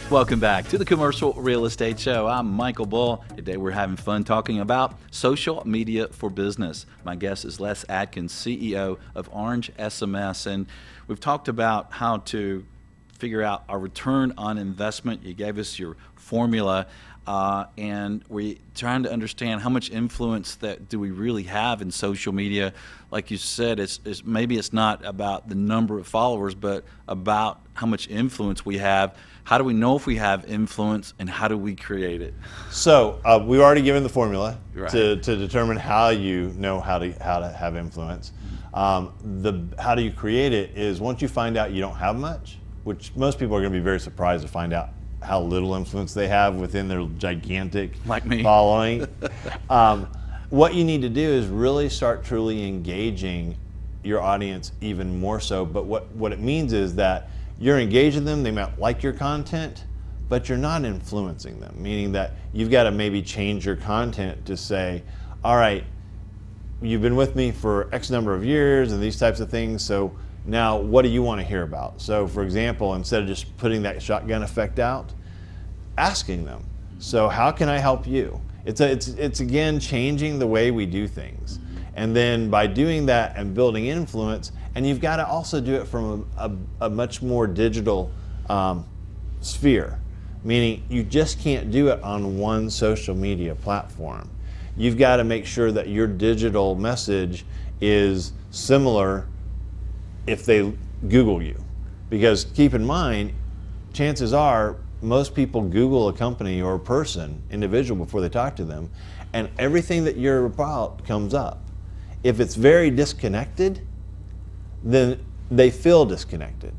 Welcome back to the Commercial Real Estate Show. I'm Michael Bull. Today we're having fun talking about social media for business. My guest is Les Atkins, CEO of Orange SMS, and we've talked about how to figure out our return on investment. You gave us your formula, and we're trying to understand how much influence that do we really have in social media. Like you said, maybe it's not about the number of followers, but about how much influence we have. How do we know if we have influence, and how do we create it? So we've already given the formula Right. to determine how you know how to have influence. How do you create it is once you find out you don't have much, which most people are going to be very surprised to find out how little influence they have within their gigantic Like me. following. What you need to do is really start truly engaging your audience even more so. But what it means is that you're engaging them, they might like your content, but you're not influencing them, meaning that you've got to maybe change your content to say, all right, you've been with me for X number of years and these types of things, so now what do you want to hear about? So for example, instead of just putting that shotgun effect out, asking them, so how can I help you? It's again changing the way we do things. And then by doing that and building influence, and you've got to also do it from a much more digital sphere, meaning you just can't do it on one social media platform. You've got to make sure that your digital message is similar if they Google you. Because keep in mind, chances are most people Google a company or a person, individual, before they talk to them, and everything that you're about comes up. If it's very disconnected, then they feel disconnected.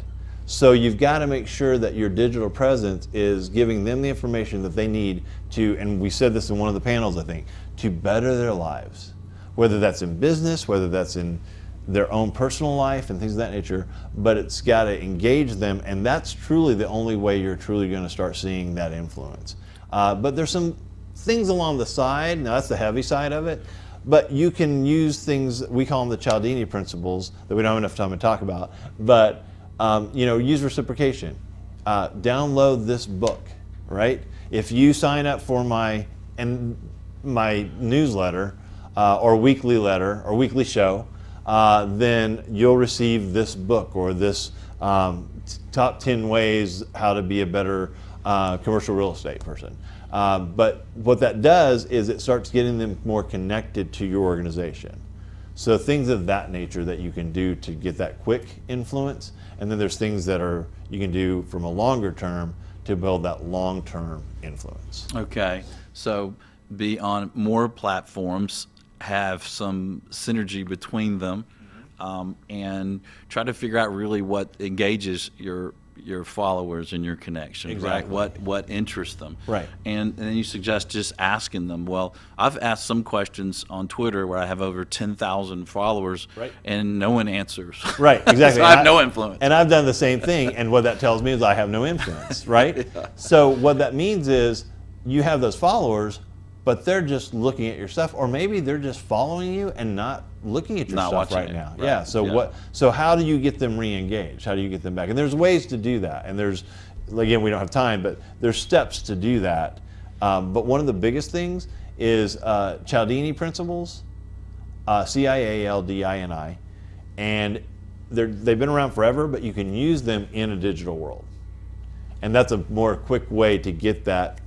So you've got to make sure that your digital presence is giving them the information that they need to, and we said this in one of the panels, I think, to better their lives. Whether that's in business, whether that's in their own personal life and things of that nature, but it's got to engage them, and that's truly the only way you're truly going to start seeing that influence. But there's some things along the side, now that's the heavy side of it, but you can use things, we call them the Cialdini principles, that we don't have enough time to talk about, but use reciprocation. Download this book, right? If you sign up for my newsletter or weekly letter or weekly show, then you'll receive this book or this top 10 ways how to be a better commercial real estate person. But what that does is it starts getting them more connected to your organization. So things of that nature that you can do to get that quick influence, and then there's things that you can do from a longer term to build that long-term influence. Okay, so be on more platforms, have some synergy between them, and try to figure out really what engages your followers and your connections, Exactly. right? What interests them, Right? And then you suggest just asking them. Well, I've asked some questions on Twitter where I have over 10,000 followers, Right. and no one answers. Right, exactly. So I have no influence. And I've done the same thing, and what that tells me is I have no influence, right? Yeah. So what that means is you have those followers, but they're just looking at your stuff, or maybe they're just following you and not looking at your Not stuff watching right it, now. right. Yeah. So Yeah. So how do you get them re-engaged? How do you get them back? And there's ways to do that, and there's, again, we don't have time, but there's steps to do that. But one of the biggest things is Cialdini principles, Cialdini, and they've been around forever, but you can use them in a digital world. And that's a more quick way to get that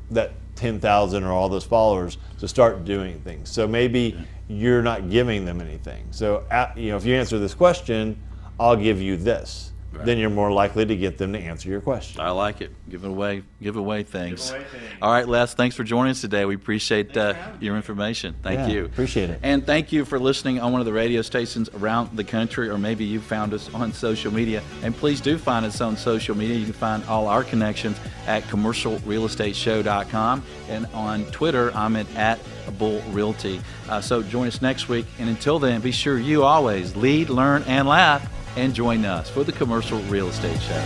10,000 or all those followers to start doing things. So maybe you're not giving them anything. So if you answer this question, I'll give you this. Right. Then you're more likely to get them to answer your question. I like it. Give away things. Give away things. All right, Les, thanks for joining us today. We appreciate your information. Thank Yeah, you. appreciate it. And thank you for listening on one of the radio stations around the country, or maybe you found us on social media. And please do find us on social media. You can find all our connections at commercialrealestateshow.com. And on Twitter, I'm at Bull Realty. So join us next week. And until then, be sure you always lead, learn, and laugh. And join us for the Commercial Real Estate Show.